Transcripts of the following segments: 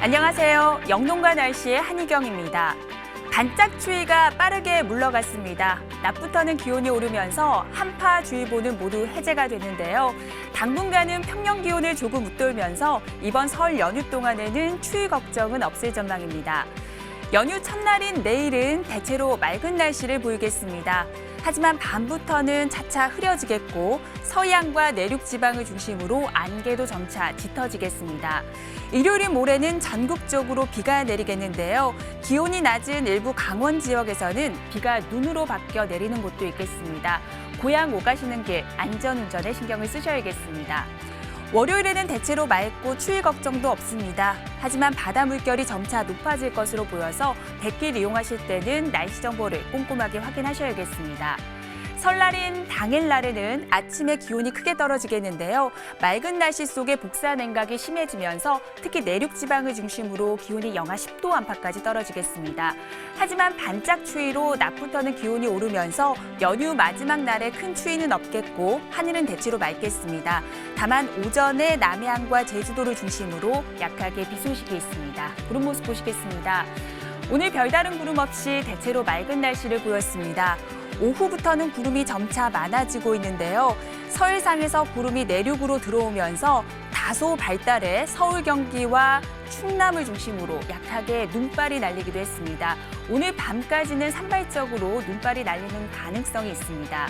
안녕하세요. 영농가 날씨의 한희경입니다. 반짝 추위가 빠르게 물러갔습니다. 낮부터는 기온이 오르면서 한파주의보는 모두 해제가 됐는데요. 당분간은 평년 기온을 조금 웃돌면서 이번 설 연휴 동안에는 추위 걱정은 없을 전망입니다. 연휴 첫날인 내일은 대체로 맑은 날씨를 보이겠습니다. 하지만 밤부터는 차차 흐려지겠고 서해안과 내륙 지방을 중심으로 안개도 점차 짙어지겠습니다. 일요일 모레는 전국적으로 비가 내리겠는데요. 기온이 낮은 일부 강원 지역에서는 비가 눈으로 바뀌어 내리는 곳도 있겠습니다. 고향 오가시는 길 안전운전에 신경을 쓰셔야겠습니다. 월요일에는 대체로 맑고 추위 걱정도 없습니다. 하지만 바다 물결이 점차 높아질 것으로 보여서 뱃길 이용하실 때는 날씨 정보를 꼼꼼하게 확인하셔야겠습니다. 설날인 당일날에는 아침에 기온이 크게 떨어지겠는데요. 맑은 날씨 속에 복사 냉각이 심해지면서 특히 내륙 지방을 중심으로 기온이 영하 10도 안팎까지 떨어지겠습니다. 하지만 반짝 추위로 낮부터는 기온이 오르면서 연휴 마지막 날에 큰 추위는 없겠고 하늘은 대체로 맑겠습니다. 다만 오전에 남해안과 제주도를 중심으로 약하게 비 소식이 있습니다. 구름 모습 보시겠습니다. 오늘 별다른 구름 없이 대체로 맑은 날씨를 보였습니다. 오후부터는 구름이 점차 많아지고 있는데요. 서해상에서 구름이 내륙으로 들어오면서 다소 발달해 서울, 경기와 충남을 중심으로 약하게 눈발이 날리기도 했습니다. 오늘 밤까지는 산발적으로 눈발이 날리는 가능성이 있습니다.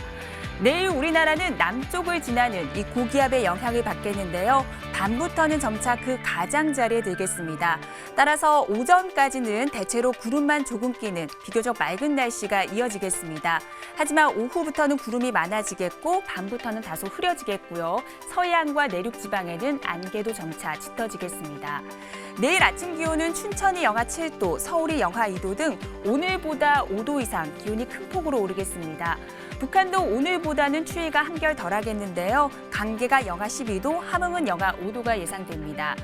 내일 우리나라는 남쪽을 지나는 이 고기압의 영향을 받겠는데요. 밤부터는 점차 그 가장자리에 들겠습니다. 따라서 오전까지는 대체로 구름만 조금 끼는 비교적 맑은 날씨가 이어지겠습니다. 하지만 오후부터는 구름이 많아지겠고 밤부터는 다소 흐려지겠고요. 서해안과 내륙 지방에는 안개도 점차 짙어지겠습니다. 내일 아침 기온은 춘천이 영하 7도, 서울이 영하 2도 등 오늘보다 5도 이상 기온이 큰 폭으로 오르겠습니다. 북한도 오늘보다는 추위가 한결 덜하겠는데요. 강계가 영하 12도, 함흥은 영하 5도가 예상됩니다.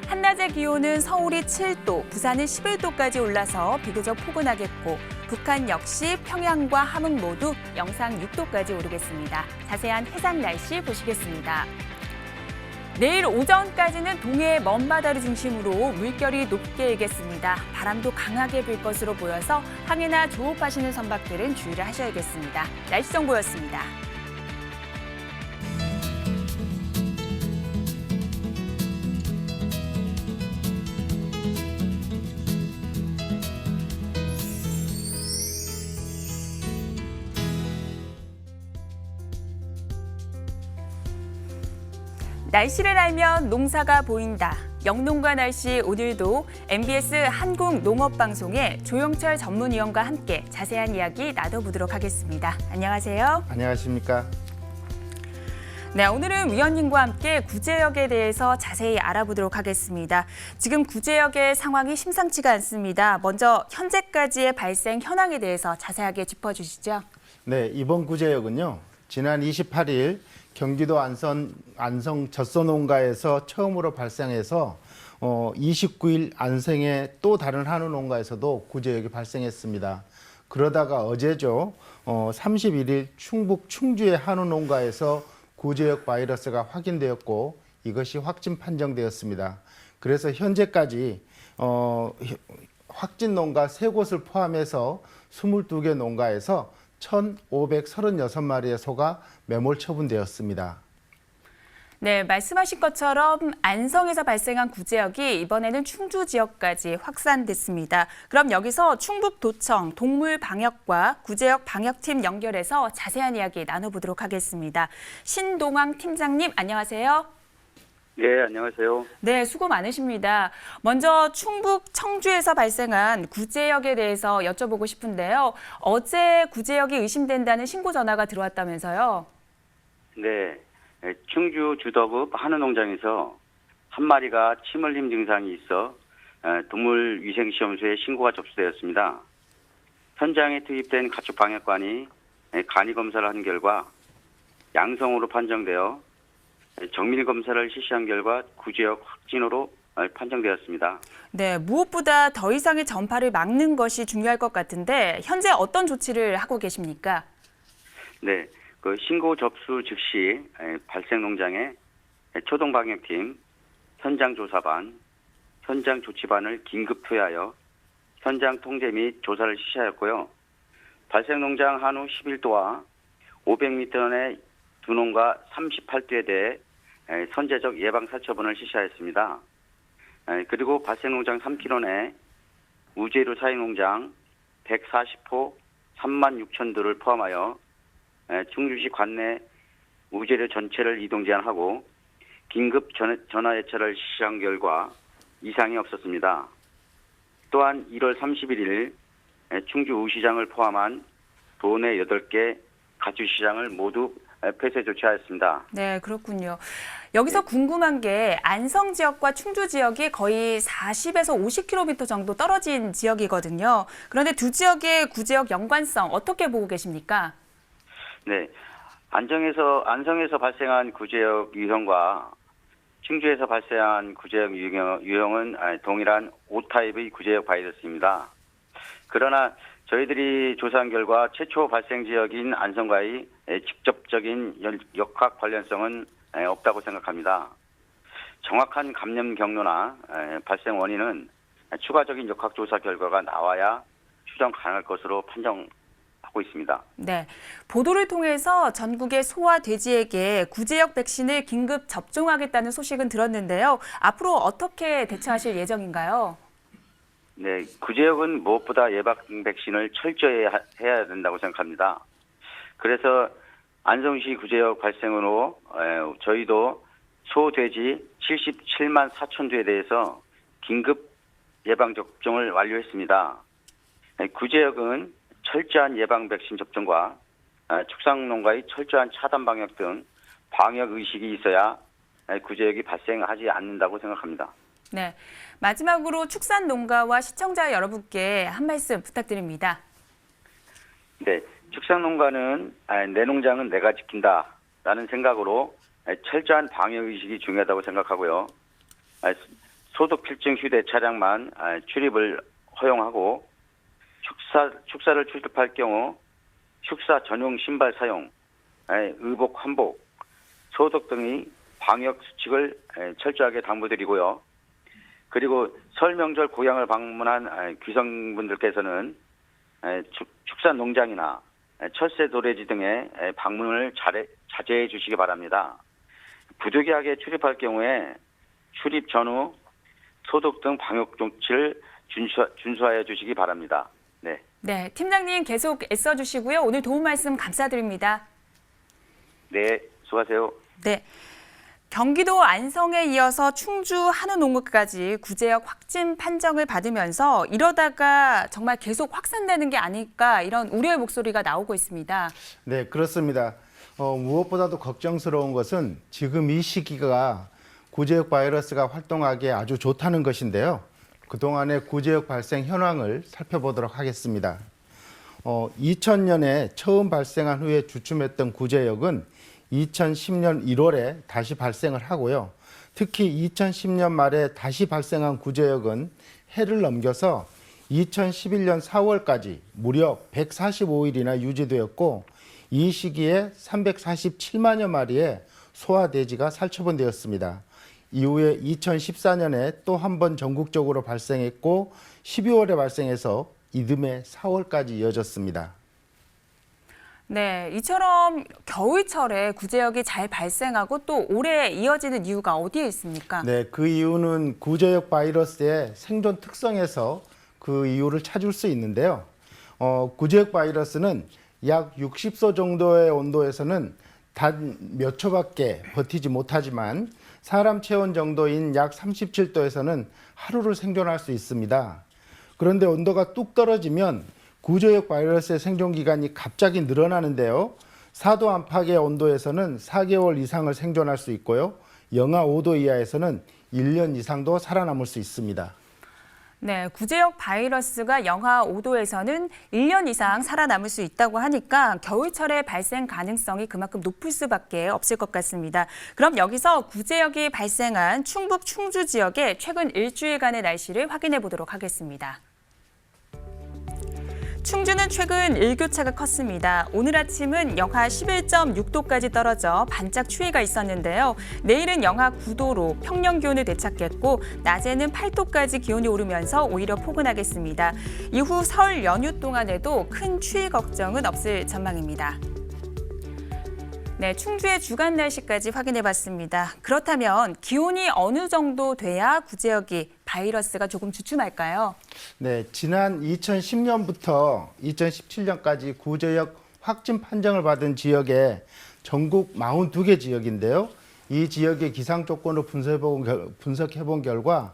한낮의 기온은 서울이 7도, 부산은 11도까지 올라서 비교적 포근하겠고 북한 역시 평양과 함흥 모두 영상 6도까지 오르겠습니다. 자세한 해상 날씨 보시겠습니다. 내일 오전까지는 동해의 먼바다를 중심으로 물결이 높게 일겠습니다. 바람도 강하게 불 것으로 보여서 항해나 조업하시는 선박들은 주의를 하셔야겠습니다. 날씨 정보였습니다. 날씨를 알면 농사가 보인다. 영농가 날씨 오늘도 MBS 한국농업방송의 조영철 전문위원과 함께 자세한 이야기 나눠보도록 하겠습니다. 안녕하세요. 안녕하십니까. 네, 오늘은 위원님과 함께 구제역에 대해서 자세히 알아보도록 하겠습니다. 지금 구제역의 상황이 심상치가 않습니다. 먼저 현재까지의 발생 현황에 대해서 자세하게 짚어주시죠. 네, 이번 구제역은요. 지난 28일 경기도 안성 젖소농가에서 처음으로 발생해서 29일 안성의 또 다른 한우 농가에서도 구제역이 발생했습니다. 그러다가 어제죠. 31일 충북 충주의 한우 농가에서 구제역 바이러스가 확인되었고 이것이 확진 판정되었습니다. 그래서 현재까지 확진 농가 3곳을 포함해서 22개 농가에서 1,536마리의 소가 매몰 처분되었습니다. 네, 말씀하신 것처럼 안성에서 발생한 구제역이 이번에는 충주 지역까지 확산됐습니다. 그럼 여기서 충북도청 동물방역과 구제역 방역팀 연결해서 자세한 이야기 나눠보도록 하겠습니다. 신동황 팀장님, 안녕하세요. 네, 안녕하세요. 네, 수고 많으십니다. 먼저 충북 청주에서 발생한 구제역에 대해서 여쭤보고 싶은데요. 어제 구제역이 의심된다는 신고 전화가 들어왔다면서요? 네, 충주 주덕읍 한우농장에서 한 마리가 침 흘림 증상이 있어 동물위생시험소에 신고가 접수되었습니다. 현장에 투입된 가축 방역관이 간이 검사를 한 결과 양성으로 판정되어 정밀 검사를 실시한 결과 구제역 확진으로 판정되었습니다. 네, 무엇보다 더 이상의 전파를 막는 것이 중요할 것 같은데 현재 어떤 조치를 하고 계십니까? 네, 그 신고 접수 즉시 발생 농장에 초동방역팀, 현장조사반, 현장 조치반을 긴급 투여하여 현장 통제 및 조사를 실시하였고요. 발생 농장 한우 11도와 500m 내 두 농가 38도에 대해 선제적 예방 살처분을 실시하였습니다. 그리고 발생 농장 3km 내 우제류 사육 농장 140호 36,000도를 포함하여 충주시 관내 우제류 전체를 이동 제한하고 긴급 전화 예찰을 실시한 결과 이상이 없었습니다. 또한 1월 31일 충주 우시장을 포함한 도내 8개 가축시장을 모두 폐쇄 조치하였습니다. 네, 그렇군요. 여기서 궁금한 게 안성 지역과 충주 지역이 거의 40에서 50km 정도 떨어진 지역이거든요. 그런데 두 지역의 구제역 연관성 어떻게 보고 계십니까? 네, 안성에서 발생한 구제역 유형과 충주에서 발생한 구제역 유형은 동일한 O 타입의 구제역 바이러스입니다. 그러나 저희들이 조사한 결과 최초 발생 지역인 안성과의 직접적인 역학 관련성은 없다고 생각합니다. 정확한 감염 경로나 발생 원인은 추가적인 역학조사 결과가 나와야 추정 가능할 것으로 판정하고 있습니다. 네, 보도를 통해서 전국의 소와 돼지에게 구제역 백신을 긴급 접종하겠다는 소식은 들었는데요. 앞으로 어떻게 대처하실 예정인가요? 네, 구제역은 무엇보다 예방 백신을 철저히 해야 된다고 생각합니다. 그래서 안성시 구제역 발생으로 저희도 소, 돼지 77만 4천 두에 대해서 긴급 예방 접종을 완료했습니다. 구제역은 철저한 예방 백신 접종과 축산농가의 철저한 차단 방역 등 방역 의식이 있어야 구제역이 발생하지 않는다고 생각합니다. 네, 마지막으로 축산 농가와 시청자 여러분께 한 말씀 부탁드립니다. 네, 축산농가는 내 농장은 내가 지킨다라는 생각으로 철저한 방역 의식이 중요하다고 생각하고요. 소독 필증 휴대 차량만 출입을 허용하고 축사를 출입할 경우 축사 전용 신발 사용, 의복, 환복, 소독 등의 방역 수칙을 철저하게 당부드리고요. 그리고 설 명절 고향을 방문한 귀성분들께서는 축산 농장이나 철새 도래지 등의 방문을 자제해 주시기 바랍니다. 부득이하게 출입할 경우에 출입 전후 소독 등 방역 조치를 준수하여 주시기 바랍니다. 네. 네, 팀장님 계속 애써주시고요. 오늘 도움 말씀 감사드립니다. 네, 수고하세요. 네. 경기도 안성에 이어서 충주 한우농업까지 구제역 확진 판정을 받으면서 이러다가 정말 계속 확산되는 게 아닐까 이런 우려의 목소리가 나오고 있습니다. 네, 그렇습니다. 무엇보다도 걱정스러운 것은 지금 이 시기가 구제역 바이러스가 활동하기에 아주 좋다는 것인데요. 그동안의 구제역 발생 현황을 살펴보도록 하겠습니다. 2000년에 처음 발생한 후에 주춤했던 구제역은 2010년 1월에 다시 발생을 하고요. 특히 2010년 말에 다시 발생한 구제역은 해를 넘겨서 2011년 4월까지 무려 145일이나 유지되었고 이 시기에 347만여 마리의 소와 돼지가 살처분되었습니다. 이후에 2014년에 또 한 번 전국적으로 발생했고 12월에 발생해서 이듬해 4월까지 이어졌습니다. 네, 이처럼 겨울철에 구제역이 잘 발생하고 또 오래 이어지는 이유가 어디에 있습니까? 네, 그 이유는 구제역 바이러스의 생존 특성에서 그 이유를 찾을 수 있는데요. 구제역 바이러스는 약 60도 정도의 온도에서는 단 몇 초밖에 버티지 못하지만 사람 체온 정도인 약 37도에서는 하루를 생존할 수 있습니다. 그런데 온도가 뚝 떨어지면 구제역 바이러스의 생존 기간이 갑자기 늘어나는데요. 4도 안팎의 온도에서는 4개월 이상을 생존할 수 있고요. 영하 5도 이하에서는 1년 이상도 살아남을 수 있습니다. 네, 구제역 바이러스가 영하 5도에서는 1년 이상 살아남을 수 있다고 하니까 겨울철에 발생 가능성이 그만큼 높을 수밖에 없을 것 같습니다. 그럼 여기서 구제역이 발생한 충북 충주 지역의 최근 일주일간의 날씨를 확인해 보도록 하겠습니다. 충주는 최근 일교차가 컸습니다. 오늘 아침은 영하 11.6도까지 떨어져 반짝 추위가 있었는데요. 내일은 영하 9도로 평년 기온을 되찾겠고 낮에는 8도까지 기온이 오르면서 오히려 포근하겠습니다. 이후 설 연휴 동안에도 큰 추위 걱정은 없을 전망입니다. 네, 충주의 주간 날씨까지 확인해봤습니다. 그렇다면 기온이 어느 정도 돼야 구제역이 바이러스가 조금 주춤할까요? 네, 지난 2010년부터 2017년까지 구제역 확진 판정을 받은 지역에 전국 42개 지역인데요. 이 지역의 기상 조건을 분석해본 결과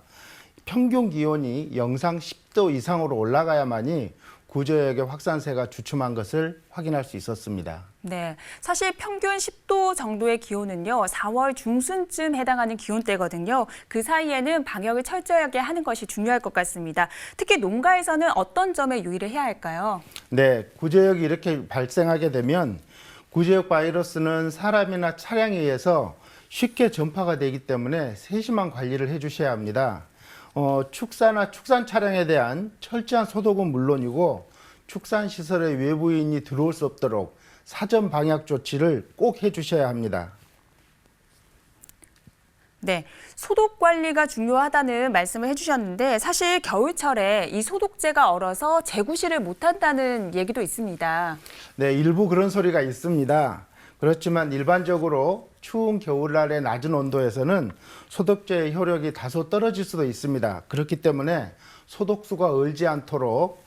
평균 기온이 영상 10도 이상으로 올라가야만이 구제역의 확산세가 주춤한 것을 확인할 수 있었습니다. 네, 사실 평균 10도 정도의 기온은요, 4월 중순쯤 해당하는 기온대거든요. 그 사이에는 방역을 철저하게 하는 것이 중요할 것 같습니다. 특히 농가에서는 어떤 점에 유의를 해야 할까요? 네, 구제역이 이렇게 발생하게 되면 구제역 바이러스는 사람이나 차량에 의해서 쉽게 전파가 되기 때문에 세심한 관리를 해주셔야 합니다. 축사나 축산 차량에 대한 철저한 소독은 물론이고 축산시설에 외부인이 들어올 수 없도록 사전 방역 조치를 꼭 해주셔야 합니다. 네, 소독 관리가 중요하다는 말씀을 해주셨는데 사실 겨울철에 이 소독제가 얼어서 재구시를 못한다는 얘기도 있습니다. 네, 일부 그런 소리가 있습니다. 그렇지만 일반적으로 추운 겨울날의 낮은 온도에서는 소독제의 효력이 다소 떨어질 수도 있습니다. 그렇기 때문에 소독수가 얼지 않도록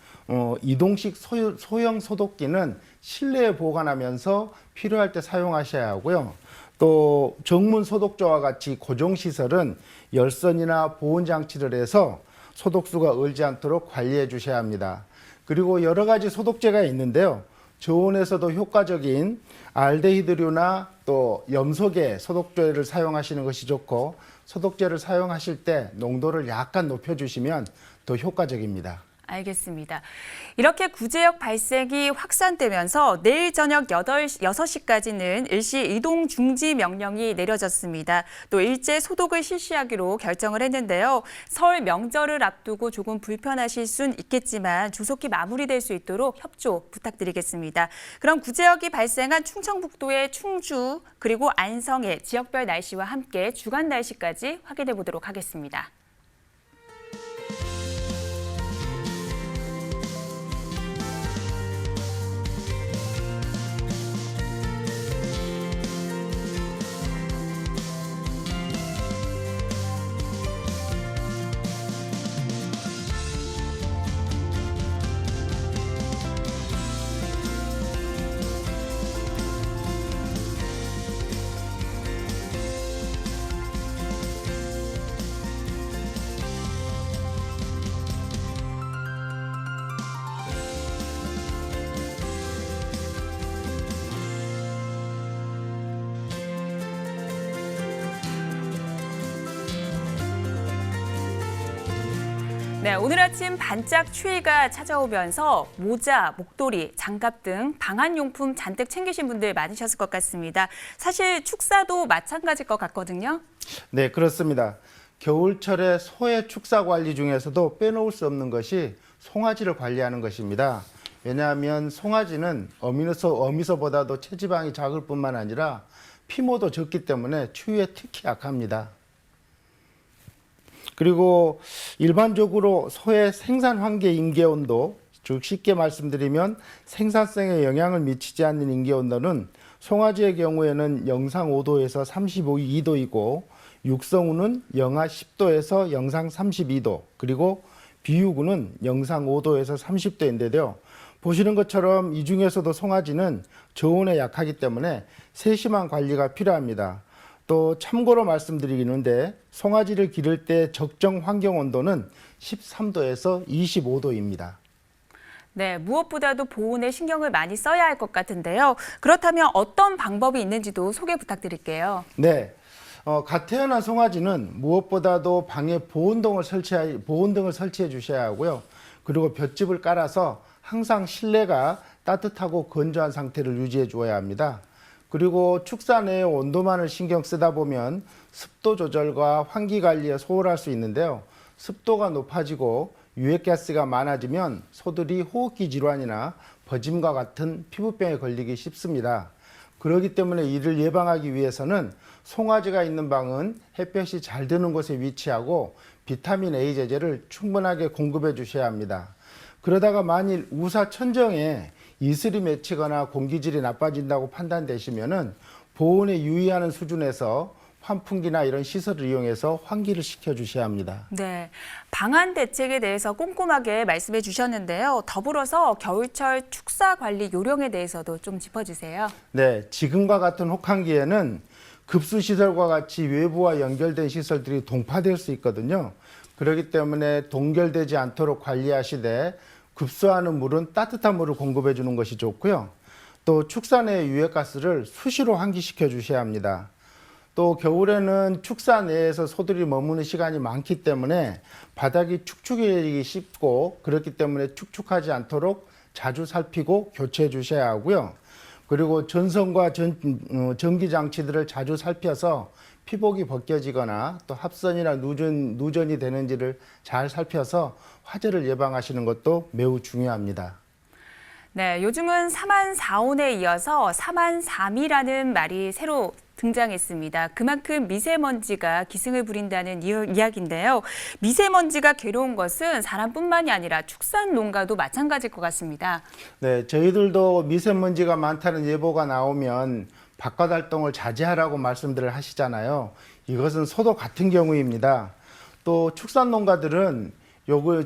이동식 소형 소독기는 실내에 보관하면서 필요할 때 사용하셔야 하고요. 또 정문 소독조와 같이 고정시설은 열선이나 보온장치를 해서 소독수가 얼지 않도록 관리해 주셔야 합니다. 그리고 여러 가지 소독제가 있는데요. 저온에서도 효과적인 알데히드류나 또 염소계 소독제를 사용하시는 것이 좋고 소독제를 사용하실 때 농도를 약간 높여주시면 더 효과적입니다. 알겠습니다. 이렇게 구제역 발생이 확산되면서 내일 저녁 6시까지는 일시 이동 중지 명령이 내려졌습니다. 또 일제 소독을 실시하기로 결정을 했는데요. 설 명절을 앞두고 조금 불편하실 순 있겠지만 조속히 마무리될 수 있도록 협조 부탁드리겠습니다. 그럼 구제역이 발생한 충청북도의 충주 그리고 안성의 지역별 날씨와 함께 주간 날씨까지 확인해 보도록 하겠습니다. 네, 오늘 아침 반짝 추위가 찾아오면서 모자, 목도리, 장갑 등 방한용품 잔뜩 챙기신 분들 많으셨을 것 같습니다. 사실 축사도 마찬가지일 것 같거든요. 네, 그렇습니다. 겨울철에 소의 축사 관리 중에서도 빼놓을 수 없는 것이 송아지를 관리하는 것입니다. 왜냐하면 송아지는 어미소보다도 체지방이 작을 뿐만 아니라 피모도 적기 때문에 추위에 특히 약합니다. 그리고 일반적으로 소의 생산 환기 인계온도, 즉 쉽게 말씀드리면 생산성에 영향을 미치지 않는 인계온도는 송아지의 경우에는 영상 5도에서 32도이고 육성우는 영하 10도에서 영상 32도, 그리고 비유구는 영상 5도에서 30도인데요. 보시는 것처럼 이 중에서도 송아지는 저온에 약하기 때문에 세심한 관리가 필요합니다. 또 참고로 말씀드리는데 송아지를 기를 때 적정 환경 온도는 13도에서 25도입니다. 네, 무엇보다도 보온에 신경을 많이 써야 할 것 같은데요. 그렇다면 어떤 방법이 있는지도 소개 부탁드릴게요. 네, 갓 태어난 송아지는 무엇보다도 방에 보온등을 설치해 주셔야 하고요. 그리고 볏짚을 깔아서 항상 실내가 따뜻하고 건조한 상태를 유지해 주어야 합니다. 그리고 축사 내의 온도만을 신경 쓰다 보면 습도 조절과 환기 관리에 소홀할 수 있는데요. 습도가 높아지고 유해가스가 많아지면 소들이 호흡기 질환이나 버짐과 같은 피부병에 걸리기 쉽습니다. 그렇기 때문에 이를 예방하기 위해서는 송아지가 있는 방은 햇볕이 잘 드는 곳에 위치하고 비타민 A 제제를 충분하게 공급해 주셔야 합니다. 그러다가 만일 우사 천정에 이슬이 맺히거나 공기질이 나빠진다고 판단되시면은 보온에 유의하는 수준에서 환풍기나 이런 시설을 이용해서 환기를 시켜 주셔야 합니다. 네, 방안 대책에 대해서 꼼꼼하게 말씀해 주셨는데요. 더불어서 겨울철 축사 관리 요령에 대해서도 좀 짚어주세요. 네, 지금과 같은 혹한기에는 급수시설과 같이 외부와 연결된 시설들이 동파될 수 있거든요. 그렇기 때문에 동결되지 않도록 관리하시되 급수하는 물은 따뜻한 물을 공급해 주는 것이 좋고요. 또 축사 내 유해가스를 수시로 환기시켜 주셔야 합니다. 또 겨울에는 축사 내에서 소들이 머무는 시간이 많기 때문에 바닥이 축축해지기 쉽고 그렇기 때문에 축축하지 않도록 자주 살피고 교체해 주셔야 하고요. 그리고 전선과 전기 장치들을 자주 살펴서 피복이 벗겨지거나 또 합선이나 누전이 되는지를 잘 살펴서 화재를 예방하시는 것도 매우 중요합니다. 네, 요즘은 사만사온에 이어서 사만삼이라는 말이 새로 등장했습니다. 그만큼 미세먼지가 기승을 부린다는 이야기인데요. 미세먼지가 괴로운 것은 사람뿐만이 아니라 축산 농가도 마찬가지일 것 같습니다. 네, 저희들도 미세먼지가 많다는 예보가 나오면 바깥 활동을 자제하라고 말씀들을 하시잖아요. 이것은 소도 같은 경우입니다. 또 축산 농가들은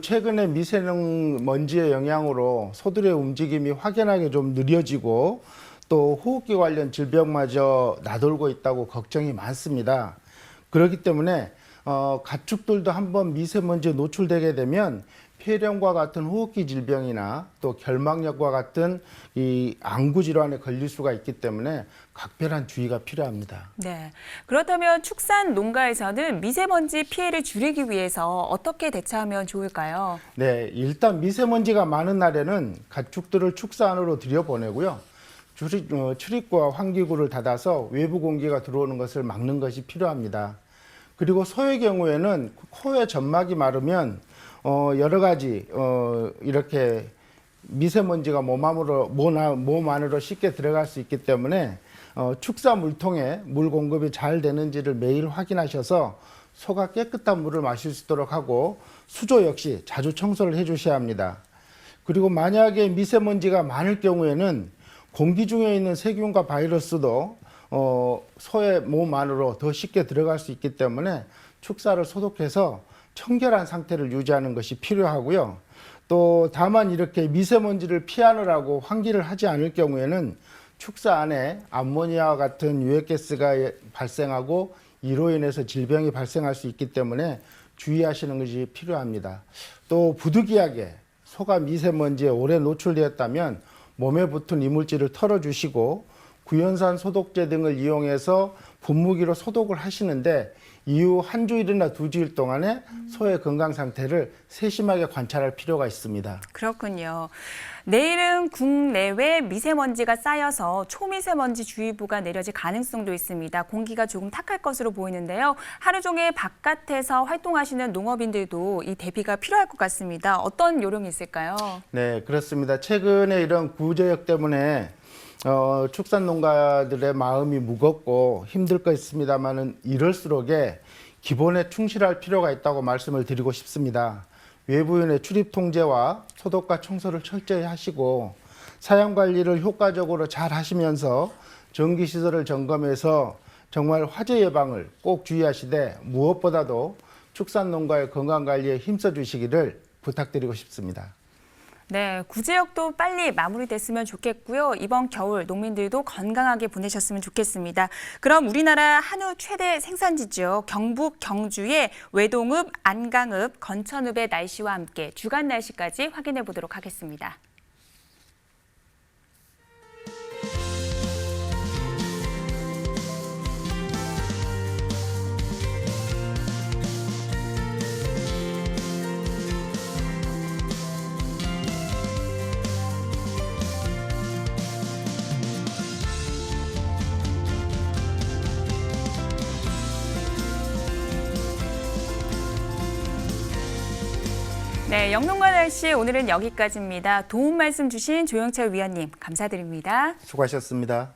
최근에 미세먼지의 영향으로 소들의 움직임이 확연하게 좀 느려지고 또 호흡기 관련 질병마저 나돌고 있다고 걱정이 많습니다. 그렇기 때문에 가축들도 한번 미세먼지에 노출되게 되면 폐렴과 같은 호흡기 질병이나 또 결막염과 같은 이 안구 질환에 걸릴 수가 있기 때문에 각별한 주의가 필요합니다. 네, 그렇다면 축산 농가에서는 미세먼지 피해를 줄이기 위해서 어떻게 대처하면 좋을까요? 네, 일단 미세먼지가 많은 날에는 가축들을 축사 안으로 들여보내고요. 출입구와 환기구를 닫아서 외부 공기가 들어오는 것을 막는 것이 필요합니다. 그리고 소의 경우에는 코의 점막이 마르면 여러 가지 이렇게 미세먼지가 몸 안으로 쉽게 들어갈 수 있기 때문에 축사 물통에 물 공급이 잘 되는지를 매일 확인하셔서 소가 깨끗한 물을 마실 수 있도록 하고 수조 역시 자주 청소를 해 주셔야 합니다. 그리고 만약에 미세먼지가 많을 경우에는 공기 중에 있는 세균과 바이러스도 소의 몸 안으로 더 쉽게 들어갈 수 있기 때문에 축사를 소독해서 청결한 상태를 유지하는 것이 필요하고요. 또 다만 이렇게 미세먼지를 피하느라고 환기를 하지 않을 경우에는 축사 안에 암모니아와 같은 유해가스가 발생하고 이로 인해서 질병이 발생할 수 있기 때문에 주의하시는 것이 필요합니다. 또 부득이하게 소가 미세먼지에 오래 노출되었다면 몸에 붙은 이물질을 털어주시고 구연산 소독제 등을 이용해서 분무기로 소독을 하시는데 이후 한 주일이나 두 주일 동안에 소의 건강 상태를 세심하게 관찰할 필요가 있습니다. 그렇군요. 내일은 국내외 미세먼지가 쌓여서 초미세먼지 주의보가 내려질 가능성도 있습니다. 공기가 조금 탁할 것으로 보이는데요. 하루 종일 바깥에서 활동하시는 농업인들도 이 대비가 필요할 것 같습니다. 어떤 요령이 있을까요? 네, 그렇습니다. 최근에 이런 구제역 때문에 축산 농가들의 마음이 무겁고 힘들 것 있습니다만은 이럴수록에 기본에 충실할 필요가 있다고 말씀을 드리고 싶습니다. 외부인의 출입 통제와 소독과 청소를 철저히 하시고 사양 관리를 효과적으로 잘 하시면서 전기 시설을 점검해서 정말 화재 예방을 꼭 주의하시되 무엇보다도 축산 농가의 건강 관리에 힘써 주시기를 부탁드리고 싶습니다. 네, 구제역도 빨리 마무리됐으면 좋겠고요. 이번 겨울 농민들도 건강하게 보내셨으면 좋겠습니다. 그럼 우리나라 한우 최대 생산지죠. 경북 경주의 외동읍, 안강읍, 건천읍의 날씨와 함께 주간 날씨까지 확인해 보도록 하겠습니다. 네, 영농가 날씨 오늘은 여기까지입니다. 도움 말씀 주신 조영철 위원님 감사드립니다. 수고하셨습니다.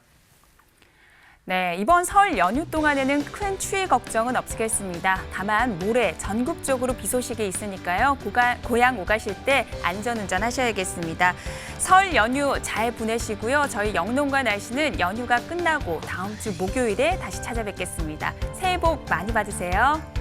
네, 이번 설 연휴 동안에는 큰 추위 걱정은 없겠습니다. 다만 모레 전국적으로 비 소식이 있으니까요. 고향 오가실 때 안전운전 하셔야겠습니다. 설 연휴 잘 보내시고요. 저희 영농가 날씨는 연휴가 끝나고 다음 주 목요일에 다시 찾아뵙겠습니다. 새해 복 많이 받으세요.